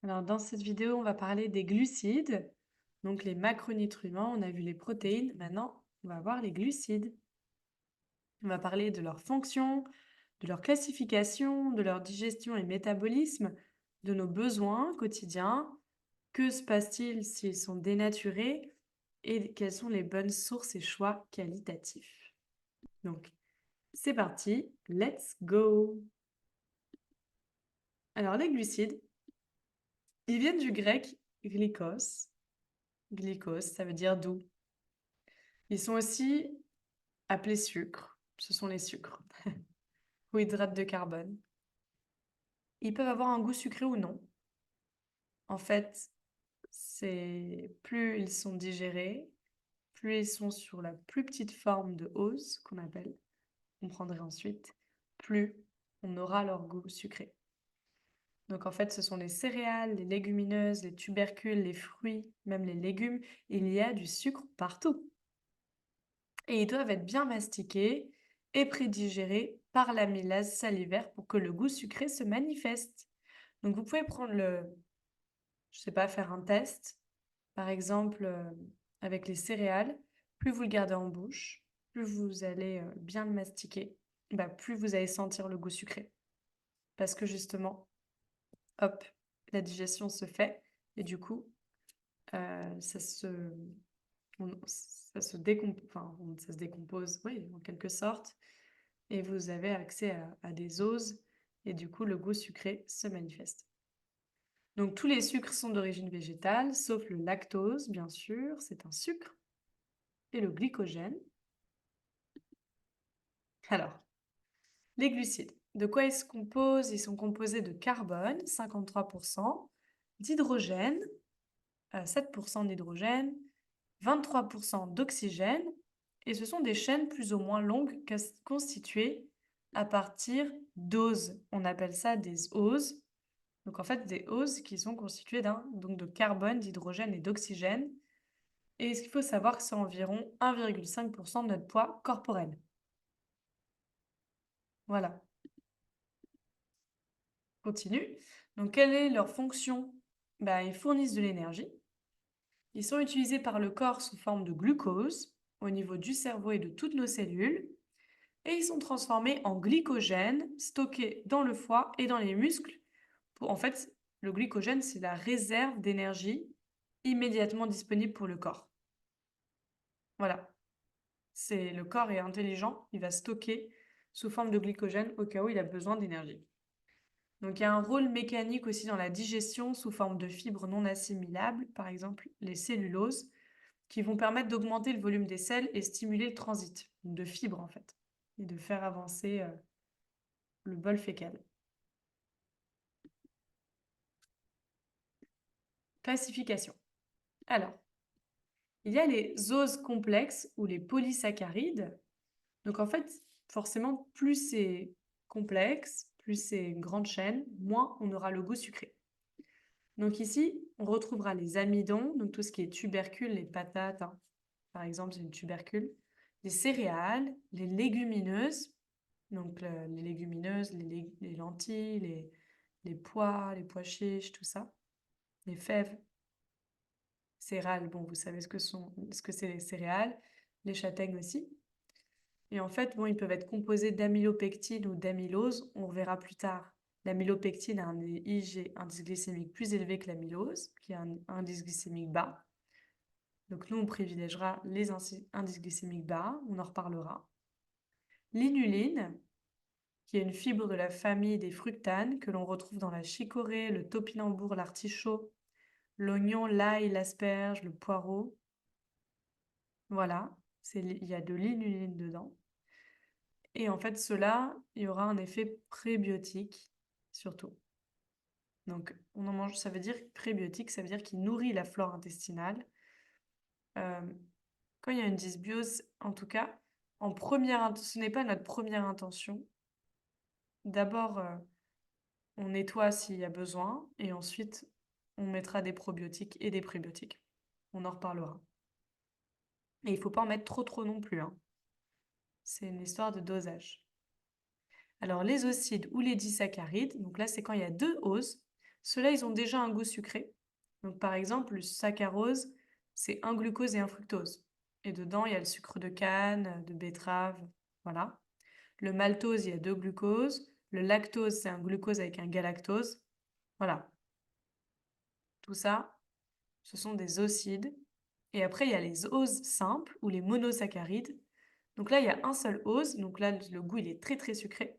Alors, dans cette vidéo, on va parler des glucides, donc les macronutriments. On a vu les protéines. Maintenant, on va voir les glucides. On va parler de leur fonction, de leur classification, de leur digestion et métabolisme, de nos besoins quotidiens. Que se passe-t-il s'ils sont dénaturés et quelles sont les bonnes sources et choix qualitatifs. Donc, c'est parti, let's go! Alors, les glucides, ils viennent du grec glycos. Glycos, ça veut dire doux. Ils sont aussi appelés sucres. Ce sont les sucres ou hydrates de carbone. Ils peuvent avoir un goût sucré ou non. En fait, c'est plus ils sont digérés, plus ils sont sur la plus petite forme de ose qu'on appelle, on prendrait ensuite, plus on aura leur goût sucré. Donc en fait, ce sont les céréales, les légumineuses, les tubercules, les fruits, même les légumes. Il y a du sucre partout. Et ils doivent être bien mastiqués et prédigérés par l'amylase salivaire pour que le goût sucré se manifeste. Donc vous pouvez prendre je sais pas, faire un test, par exemple avec les céréales. Plus vous le gardez en bouche, plus vous allez bien le mastiquer, bah, plus vous allez sentir le goût sucré. Parce que justement, hop, la digestion se fait et du coup, ça se décompose, enfin, ça se décompose, oui, en quelque sorte, et vous avez accès à des oses, et du coup, le goût sucré se manifeste. Donc, tous les sucres sont d'origine végétale, sauf le lactose, bien sûr, c'est un sucre, et le glycogène. Alors, les glucides, de quoi ils se composent? Ils sont composés de carbone, 53%, d'hydrogène, 7% d'hydrogène, 23% d'oxygène, et ce sont des chaînes plus ou moins longues constituées à partir d'oses. On appelle ça des oses. Donc en fait, des oses qui sont constituées donc de carbone, d'hydrogène et d'oxygène. Et ce qu'il faut savoir, c'est environ 1,5% de notre poids corporel. Voilà, continue. Donc quelle est leur fonction? Ils fournissent de l'énergie. Ils sont utilisés par le corps sous forme de glucose au niveau du cerveau et de toutes nos cellules. Et ils sont transformés en glycogène stocké dans le foie et dans les muscles. En fait, le glycogène, c'est la réserve d'énergie immédiatement disponible pour le corps. Voilà. Le corps est intelligent, il va stocker sous forme de glycogène au cas où il a besoin d'énergie. Donc il y a un rôle mécanique aussi dans la digestion sous forme de fibres non assimilables, par exemple les celluloses, qui vont permettre d'augmenter le volume des selles et stimuler le transit de fibres en fait, et de faire avancer le bol fécal. Classification. Alors, il y a les oses complexes ou les polysaccharides. Donc en fait, forcément, plus c'est complexe, plus c'est une grande chaîne, moins on aura le goût sucré. Donc ici, on retrouvera les amidons, donc tout ce qui est tubercules, les patates, hein. Par exemple, c'est une tubercule, les céréales, les légumineuses, donc les légumineuses, les lentilles, les pois chiches, tout ça, les fèves, céréales, bon, vous savez ce que c'est les céréales, les châtaignes aussi. Et en fait, bon, ils peuvent être composés d'amylopectine ou d'amylose. On verra plus tard. L'amylopectine a un IG, indice glycémique plus élevé que l'amylose, qui a un indice glycémique bas. Donc nous, on privilégiera les indices glycémiques bas, on en reparlera. L'inuline, qui est une fibre de la famille des fructanes, que l'on retrouve dans la chicorée, le topinambour, l'artichaut, l'oignon, l'ail, l'asperge, le poireau. Voilà, il y a de l'inuline dedans. Et en fait, cela, il y aura un effet prébiotique, surtout. Donc, on en mange, ça veut dire prébiotique, ça veut dire qu'il nourrit la flore intestinale. Euh, Quand il y a une dysbiose, en tout cas, ce n'est pas notre première intention. D'abord, on nettoie s'il y a besoin, et ensuite, on mettra des probiotiques et des prébiotiques. On en reparlera. Et il ne faut pas en mettre trop non plus, hein. C'est une histoire de dosage. Alors, les osides ou les disaccharides, donc là, c'est quand il y a deux oses. ceux-là, ils ont déjà un goût sucré. Donc, par exemple, le saccharose, c'est un glucose et un fructose. Et dedans, il y a le sucre de canne, de betterave, voilà. Le maltose, il y a deux glucoses. Le lactose, c'est un glucose avec un galactose. Voilà. Tout ça, ce sont des osides. Et après, il y a les oses simples ou les monosaccharides. Donc là, il y a un seul ose. Donc là, le goût, il est très, très sucré.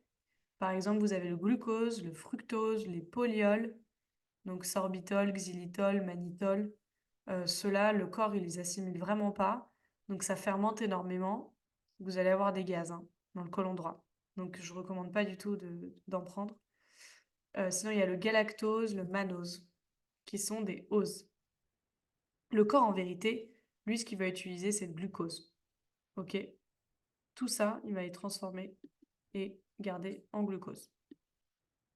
Par exemple, vous avez le glucose, le fructose, les polyols, donc sorbitol, xylitol, mannitol. Ceux-là, le corps, il les assimile vraiment pas. Donc ça fermente énormément. Vous allez avoir des gaz hein, dans le côlon droit. Donc je recommande pas du tout d'en prendre. Sinon, il y a le galactose, le mannose, qui sont des oses. Le corps, en vérité, lui, ce qu'il va utiliser, c'est le glucose. Ok? Tout ça, il va les transformer et garder en glucose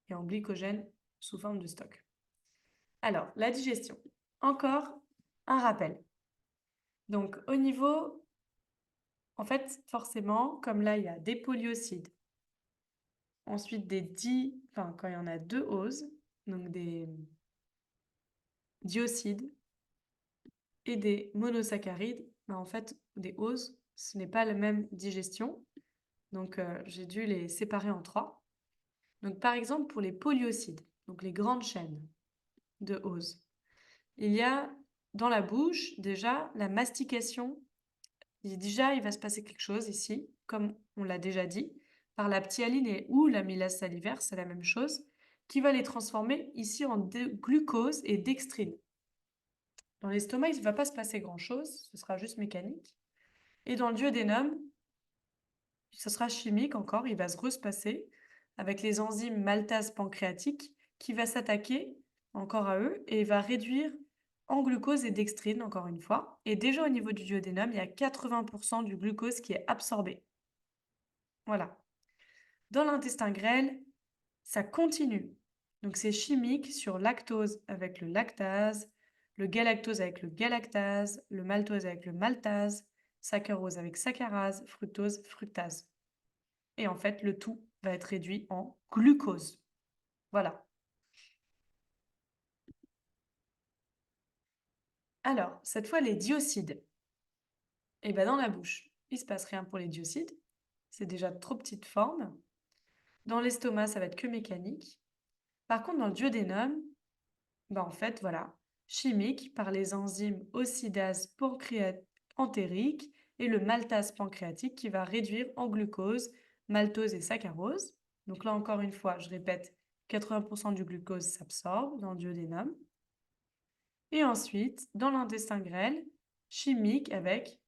et en glycogène sous forme de stock. Alors, la digestion. Encore un rappel. Donc, au niveau, en fait, forcément, comme là, il y a des polyocides, ensuite enfin, quand il y en a deux oses, donc des diocides et des monosaccharides, ben, en fait, des oses, ce n'est pas la même digestion. Donc, j'ai dû les séparer en trois. Donc, par exemple, pour les polyocides, donc les grandes chaînes de oses, il y a dans la bouche déjà la mastication. Déjà, il va se passer quelque chose ici, comme on l'a déjà dit, par la ptyaline et ou l'amylase salivaire, c'est la même chose, qui va les transformer ici en glucose et dextrine. Dans l'estomac, il ne va pas se passer grand-chose, ce sera juste mécanique. Et dans le duodénum, ce sera chimique encore, il va se repasser avec les enzymes maltase pancréatique qui va s'attaquer encore à eux et va réduire en glucose et dextrine encore une fois. Et déjà au niveau du duodénum, il y a 80% du glucose qui est absorbé. Voilà. Dans l'intestin grêle, ça continue. Donc c'est chimique sur lactose avec le lactase, le galactose avec le galactase, le maltose avec le maltase, saccharose avec saccharase, fructose, fructase. Et en fait, le tout va être réduit en glucose. Voilà. Alors, cette fois, les diocides. Et bien dans la bouche, il ne se passe rien pour les diocides. C'est déjà trop petite forme. Dans l'estomac, ça va être que mécanique. Par contre, dans le duodénum, ben en fait, voilà, chimique par les enzymes oxydase entérique et le maltase pancréatique qui va réduire en glucose, maltose et saccharose. Donc là, encore une fois, je répète, 80% du glucose s'absorbe dans le duodénum. Et ensuite, dans l'intestin grêle, chimique avec,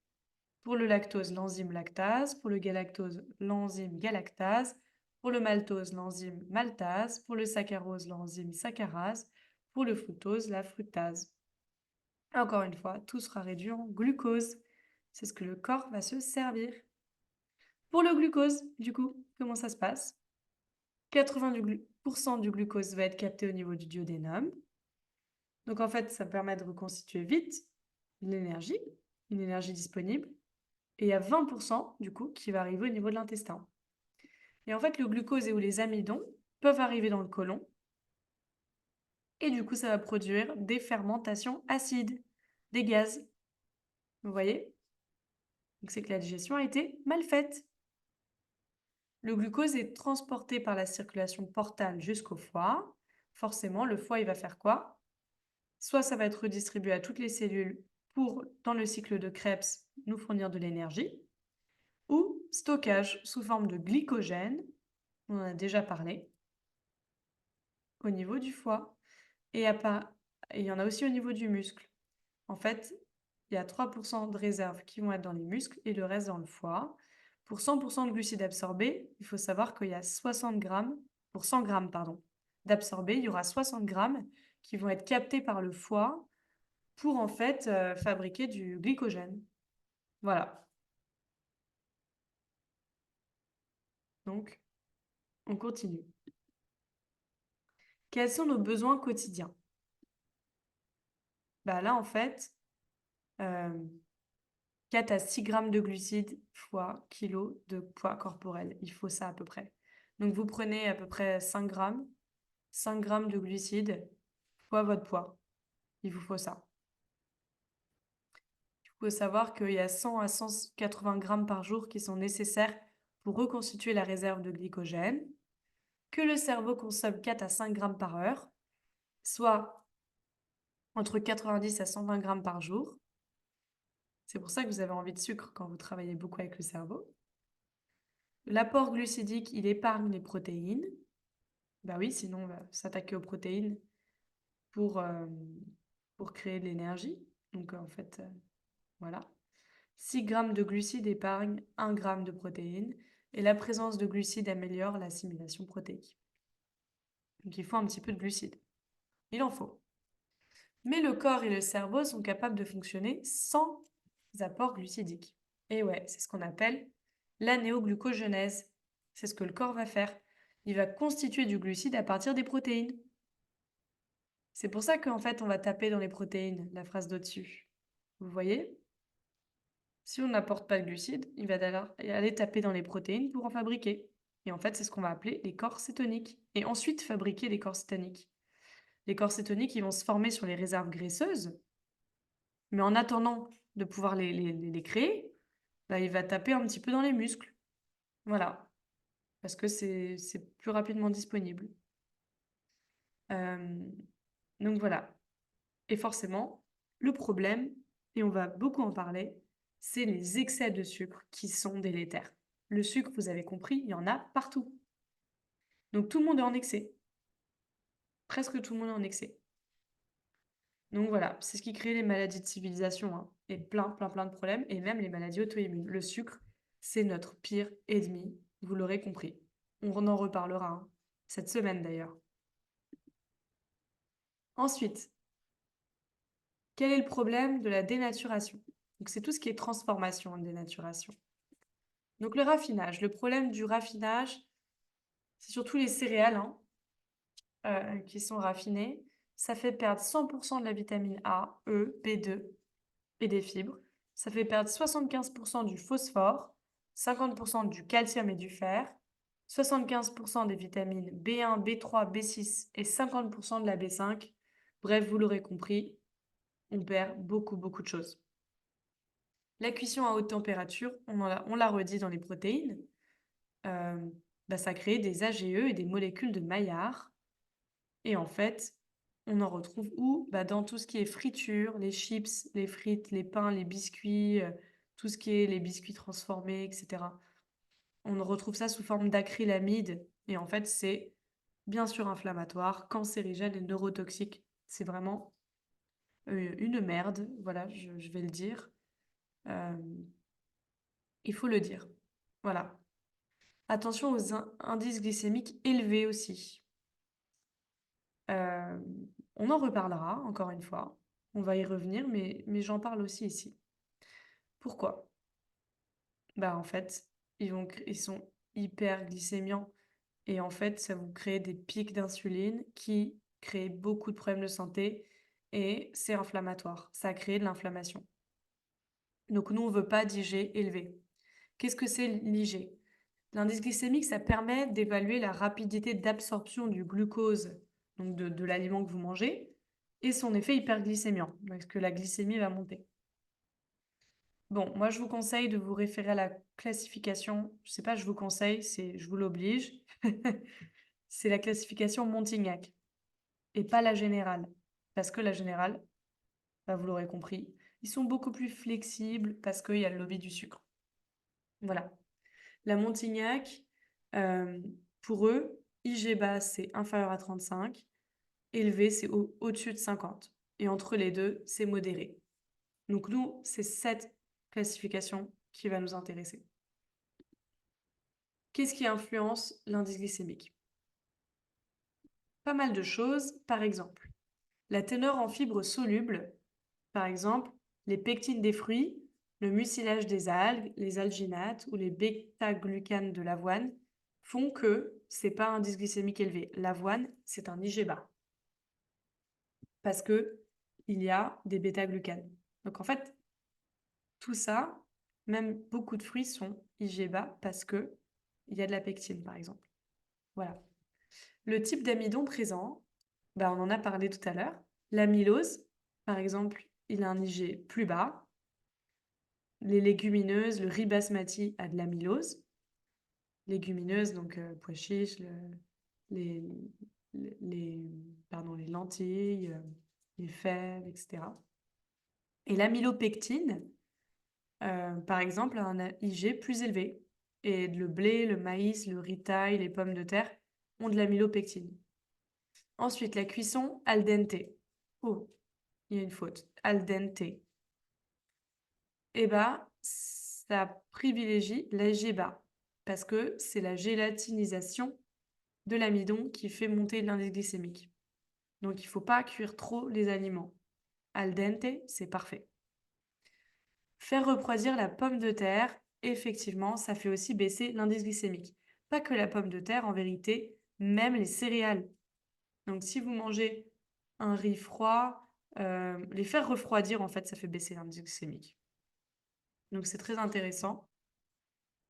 pour le lactose, l'enzyme lactase, pour le galactose, l'enzyme galactase, pour le maltose, l'enzyme maltase, pour le saccharose, l'enzyme saccharase, pour le fructose, la fructase. Encore une fois, tout sera réduit en glucose. C'est ce que le corps va se servir. Pour le glucose, du coup, comment ça se passe? 80% du glucose va être capté au niveau du duodénum. Donc en fait, ça permet de reconstituer vite l'énergie, une énergie disponible. Et il y a 20% du coup qui va arriver au niveau de l'intestin. Et en fait, le glucose et ou les amidons peuvent arriver dans le côlon. Et du coup, ça va produire des fermentations acides, des gaz. Vous voyez? Donc c'est que la digestion a été mal faite. Le glucose est transporté par la circulation portale jusqu'au foie. Forcément, le foie, il va faire quoi? Soit ça va être redistribué à toutes les cellules pour, dans le cycle de Krebs, nous fournir de l'énergie, ou stockage sous forme de glycogène, on en a déjà parlé, au niveau du foie. Et il y en a aussi au niveau du muscle. En fait, il y a 3% de réserves qui vont être dans les muscles et le reste dans le foie. Pour 100% de glucides absorbés, il faut savoir qu'il y a 60 grammes, pour 100 grammes pardon, d'absorbés, il y aura 60 grammes qui vont être captés par le foie pour en fait fabriquer du glycogène. Voilà. Donc, on continue. Quels sont nos besoins quotidiens? Bah là, en fait, 4 à 6 grammes de glucides fois kilo de poids corporel. Il faut ça à peu près. Donc, vous prenez à peu près 5 grammes de glucides fois votre poids. Il vous faut ça. Il faut savoir qu'il y a 100 à 180 grammes par jour qui sont nécessaires pour reconstituer la réserve de glycogène, que le cerveau consomme 4 à 5 grammes par heure, soit entre 90 à 120 grammes par jour. C'est pour ça que vous avez envie de sucre quand vous travaillez beaucoup avec le cerveau. L'apport glucidique, il épargne les protéines. Bah oui, sinon on va s'attaquer aux protéines pour, euh, pour créer de l'énergie. Donc en fait, voilà. 6 grammes de glucides épargnent 1 gramme de protéines et la présence de glucides améliore l'assimilation protéique. Donc il faut un petit peu de glucides. Il en faut. Mais le corps et le cerveau sont capables de fonctionner sans apport glucidique. Et ouais, c'est ce qu'on appelle l'anéoglucogenèse. C'est ce que le corps va faire. Il va constituer du glucide à partir des protéines. C'est pour ça qu'en fait, on va taper dans les protéines, la phrase d'au-dessus. Vous voyez? Si on n'apporte pas de glucides, il va aller taper dans les protéines pour en fabriquer. Et en fait, c'est ce qu'on va appeler les corps cétoniques. Et ensuite, fabriquer les corps cétoniques. Les corps cétoniques, ils vont se former sur les réserves graisseuses. Mais en attendant de pouvoir les créer, bah, il va taper un petit peu dans les muscles. Voilà. Parce que c'est plus rapidement disponible. Donc voilà. Et forcément, le problème, et on va beaucoup en parler, c'est les excès de sucre qui sont délétères. Le sucre, vous avez compris, il y en a partout. Donc tout le monde est en excès. Presque tout le monde est en excès. Donc voilà, c'est ce qui crée les maladies de civilisation, hein, et plein de problèmes, et même les maladies auto-immunes. Le sucre, c'est notre pire ennemi, vous l'aurez compris. On en reparlera, hein, cette semaine d'ailleurs. Ensuite, quel est le problème de la dénaturation? Donc c'est tout ce qui est transformation en dénaturation. Donc le raffinage, le problème du raffinage, c'est surtout les céréales, hein, qui sont raffinées. Ça fait perdre 100% de la vitamine A, E, B2 et des fibres. Ça fait perdre 75% du phosphore, 50% du calcium et du fer, 75% des vitamines B1, B3, B6 et 50% de la B5. Bref, vous l'aurez compris, on perd beaucoup de choses. La cuisson à haute température, on l'a redit dans les protéines, ça crée des AGE et des molécules de Maillard. Et en fait, on en retrouve où? Dans tout ce qui est friture, les chips, les frites, les pains, les biscuits, tout ce qui est les biscuits transformés, etc. On retrouve ça sous forme d'acrylamide. Et en fait, c'est bien sûr inflammatoire, cancérigène et neurotoxique. C'est vraiment une merde, voilà, je vais le dire. Euh, il faut le dire. Voilà. Attention aux indices glycémiques élevés aussi. On en reparlera, encore une fois. On va y revenir, mais j'en parle aussi ici. Pourquoi? En fait, ils sont hyper glycémiants. Et en fait, ça vous crée des pics d'insuline qui créent beaucoup de problèmes de santé. Et c'est inflammatoire. Ça crée de l'inflammation. Donc nous, on ne veut pas d'IG élevé. Qu'est-ce que c'est l'IG? L'indice glycémique, ça permet d'évaluer la rapidité d'absorption du glucose, donc de l'aliment que vous mangez, et son effet hyperglycémiant, parce que la glycémie va monter. Bon, moi je vous conseille de vous référer à la classification, je sais pas, je vous conseille, je vous l'oblige, c'est la classification Montignac, et pas la générale, parce que la générale, vous l'aurez compris, ils sont beaucoup plus flexibles parce qu'il y a le lobby du sucre. Voilà. La Montignac, pour eux, IG bas, c'est inférieur à 35, élevé, c'est au-dessus de 50. Et entre les deux, c'est modéré. Donc nous, c'est cette classification qui va nous intéresser. Qu'est-ce qui influence l'indice glycémique? Pas mal de choses, par exemple. La teneur en fibres solubles, par exemple, les pectines des fruits, le mucilage des algues, les alginates ou les bêta-glucanes de l'avoine font que c'est pas un indice glycémique élevé. L'avoine, c'est un IG bas. Parce que il y a des bêta-glucanes. Donc en fait, tout ça, même beaucoup de fruits sont IG bas parce que il y a de la pectine, par exemple. Voilà. Le type d'amidon présent, Bah, on en a parlé tout à l'heure. L'amylose, par exemple, il a un IG plus bas. Les légumineuses, le riz basmati a de l'amylose. Légumineuses, donc pois chiches, les, les, pardon, les lentilles, les fèves, etc. Et l'amylopectine, par exemple, a un IG plus élevé. Et le blé, le maïs, le riz thaï, les pommes de terre ont de l'amylopectine. Ensuite, la cuisson al dente. Oh, il y a une faute. Al dente. Eh ben, ça privilégie l'AG bas parce que c'est la gélatinisation de l'amidon qui fait monter l'indice glycémique. Donc, il ne faut pas cuire trop les aliments. Al dente, c'est parfait. Faire refroidir la pomme de terre, effectivement, ça fait aussi baisser l'indice glycémique. Pas que la pomme de terre, en vérité, même les céréales. Donc, si vous mangez un riz froid, les faire refroidir, en fait, ça fait baisser l'indice glycémique. Donc, c'est très intéressant.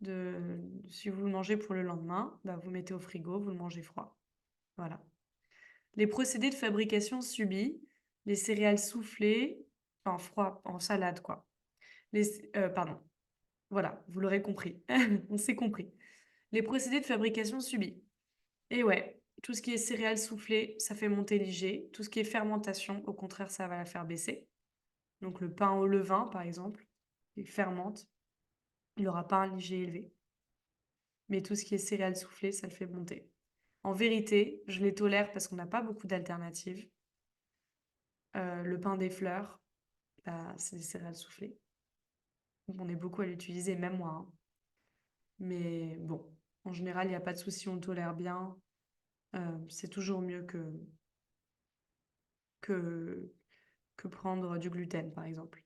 Si vous le mangez pour le lendemain, bah, vous mettez au frigo, vous le mangez froid. Voilà. Les procédés de fabrication subis, les céréales soufflées, enfin froid, en salade, quoi. Pardon. Voilà, vous l'aurez compris. On s'est compris. Les procédés de fabrication subis. Et ouais, tout ce qui est céréales soufflées, ça fait monter l'IG. Tout ce qui est fermentation, au contraire, ça va la faire baisser. Donc le pain au levain, par exemple, il fermente, il n'aura pas un IG élevé. Mais tout ce qui est céréales soufflées, ça le fait monter. En vérité, je les tolère parce qu'on n'a pas beaucoup d'alternatives. Le pain des fleurs, bah, c'est des céréales soufflées. Donc on est beaucoup à l'utiliser, même moi, hein. Mais bon, en général, il n'y a pas de souci, on tolère bien. C'est toujours mieux que, que prendre du gluten, par exemple.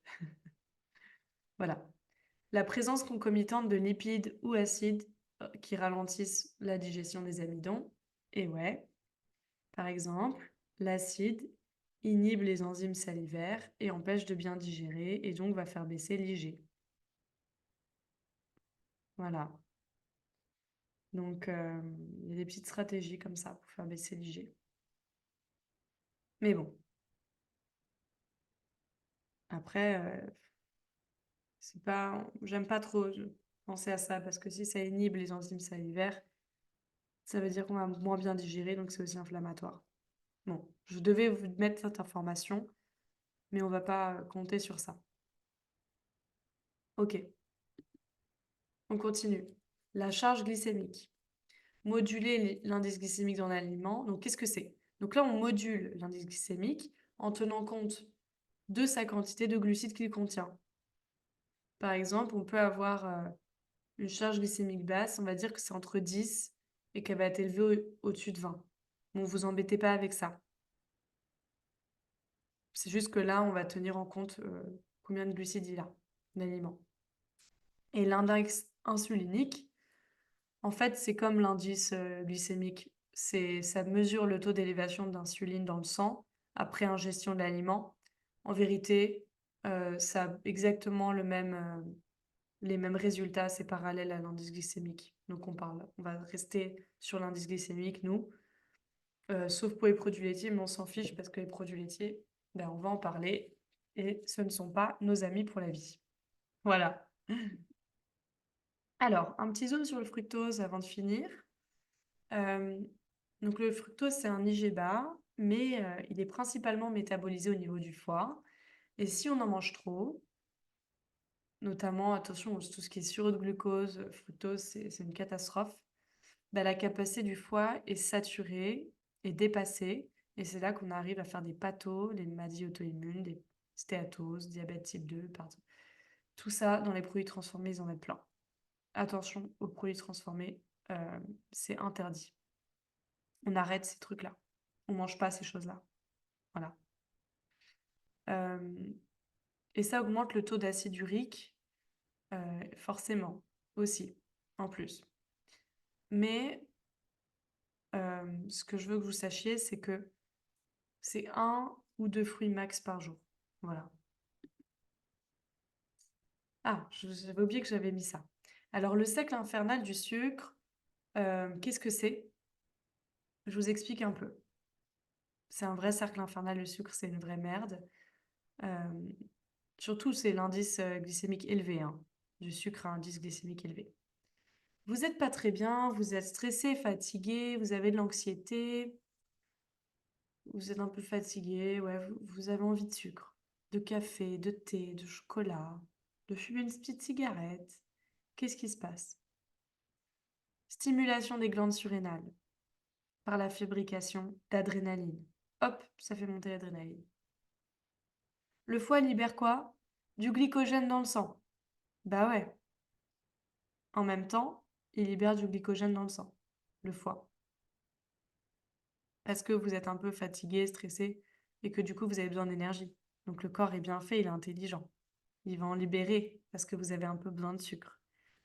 Voilà. La présence concomitante de lipides ou acides qui ralentissent la digestion des amidons. Et ouais, par exemple, l'acide inhibe les enzymes salivaires et empêche de bien digérer et donc va faire baisser l'IG. Voilà. Donc, il y a des petites stratégies comme ça pour faire baisser l'IG. Mais bon, après, j'aime pas trop penser à ça parce que si ça inhibe les enzymes salivaires, ça veut dire qu'on va moins bien digérer, donc c'est aussi inflammatoire. Bon, je devais vous mettre cette information, mais on va pas compter sur ça. Ok, on continue. La charge glycémique. Moduler l'indice glycémique dans l'aliment. Donc, qu'est-ce que c'est? Donc là, on module l'indice glycémique en tenant compte de sa quantité de glucides qu'il contient. Par exemple, on peut avoir une charge glycémique basse, on va dire que c'est entre 10 et qu'elle va être élevée au-dessus de 20. Bon, vous embêtez pas avec ça. C'est juste que là, on va tenir en compte combien de glucides il a, l'aliment. Et l'index insulinique, en fait, c'est comme l'indice glycémique. Ça mesure le taux d'élévation d'insuline dans le sang après ingestion de l'aliment. En vérité, ça a exactement les mêmes résultats, c'est parallèle à l'indice glycémique. Donc on va rester sur l'indice glycémique, nous, sauf pour les produits laitiers, mais on s'en fiche parce que les produits laitiers, ben, on va en parler et ce ne sont pas nos amis pour la vie. Voilà. Alors, un petit zoom sur le fructose avant de finir. Euh, donc le fructose, c'est un IG bas, mais il est principalement métabolisé au niveau du foie. Et si on en mange trop, notamment, attention, tout ce qui est sirop de glucose, fructose, c'est une catastrophe. Bah, la capacité du foie est saturée et dépassée. Et c'est là qu'on arrive à faire des pathos, les maladies auto-immunes, des stéatoses, diabète type 2, pardon. Tout ça, dans les produits transformés, ils en mettent plein. Attention aux produits transformés, c'est interdit. On arrête ces trucs-là. On ne mange pas ces choses-là. Voilà. Et ça augmente le taux d'acide urique, forcément, aussi, en plus. Mais ce que je veux que vous sachiez, c'est que c'est 1 ou 2 fruits max par jour. Voilà. Ah, j'avais oublié que j'avais mis ça. Alors, le cercle infernal du sucre, qu'est-ce que c'est? Je vous explique un peu. C'est un vrai cercle infernal, le sucre, c'est une vraie merde. Hem, Surtout, c'est l'indice, glycémique élevé, hein. Du sucre à indice glycémique élevé. Vous êtes pas très bien, vous êtes stressé, fatigué, vous avez de l'anxiété, vous êtes un peu fatigué, ouais, vous avez envie de sucre, de café, de thé, de chocolat, de fumer une petite cigarette. Qu'est-ce qui se passe? Stimulation des glandes surrénales par la fabrication d'adrénaline. Hop, ça fait monter l'adrénaline. Le foie libère quoi? Du glycogène dans le sang. Bah ouais. En même temps, il libère du glycogène dans le sang, le foie. Parce que vous êtes un peu fatigué, stressé, et que du coup vous avez besoin d'énergie. Donc le corps est bien fait, il est intelligent. Il va en libérer parce que vous avez un peu besoin de sucre.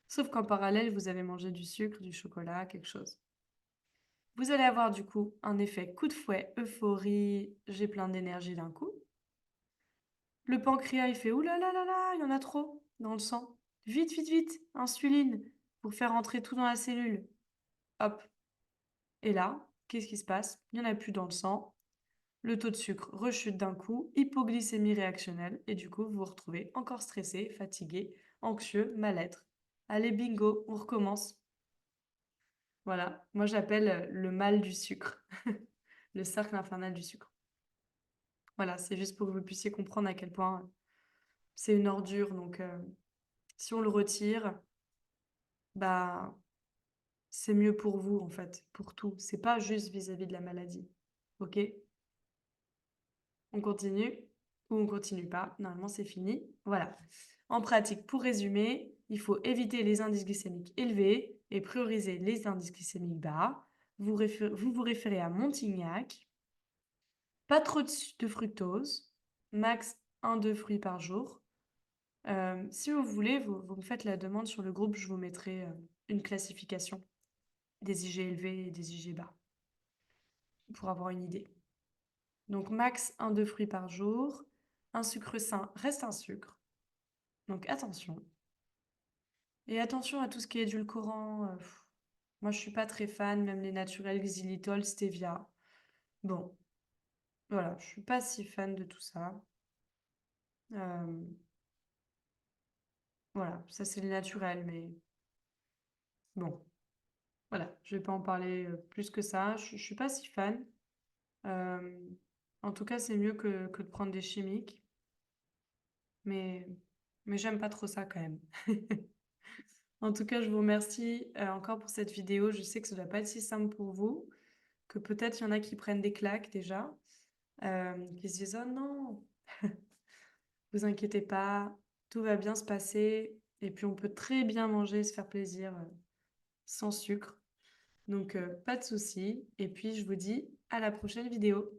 Sauf qu'en parallèle, vous avez mangé du sucre, du chocolat, quelque chose. Vous allez avoir du coup un effet coup de fouet, euphorie, j'ai plein d'énergie d'un coup. Le pancréas, il fait ouh là là là là, il y en a trop dans le sang. Vite, vite, vite, insuline pour faire entrer tout dans la cellule. Hop. Et là, qu'est-ce qui se passe? Il n'y en a plus dans le sang. Le taux de sucre rechute d'un coup, hypoglycémie réactionnelle, et du coup, vous vous retrouvez encore stressé, fatigué, anxieux, mal-être. Allez, bingo, on recommence. Voilà, moi j'appelle le mal du sucre, le cercle infernal du sucre. Voilà, c'est juste pour que vous puissiez comprendre à quel point c'est une ordure. Donc, si on le retire, bah, c'est mieux pour vous en fait, pour tout. C'est pas juste vis-à-vis de la maladie. Ok? On continue ou on continue pas. Normalement, c'est fini. Voilà. En pratique, pour résumer, il faut éviter les indices glycémiques élevés et prioriser les indices glycémiques bas. Vous référez à Montignac. Pas trop de fructose. Max 1-2 fruits par jour. Si vous voulez, vous me faites la demande sur le groupe. Je vous mettrai une classification des IG élevés et des IG bas pour avoir une idée. Donc max 1-2 fruits par jour. Un sucre sain reste un sucre. Donc attention. Et attention à tout ce qui est édulcorant. Moi, je suis pas très fan, même les naturels, xylitol, stevia. Bon, voilà, je suis pas si fan de tout ça. Euh, voilà, ça c'est le naturel, mais bon, voilà, je vais pas en parler plus que ça. Je suis pas si fan. Euh, En tout cas, c'est mieux que de prendre des chimiques, mais, mais j'aime pas trop ça quand même. En tout cas, je vous remercie encore pour cette vidéo. Je sais que ça doit pas être si simple pour vous, que peut-être il y en a qui prennent des claques déjà, qui se disent: «Oh non, vous inquiétez pas, tout va bien se passer et puis on peut très bien manger, se faire plaisir, sans sucre». Donc pas de souci et puis je vous dis à la prochaine vidéo.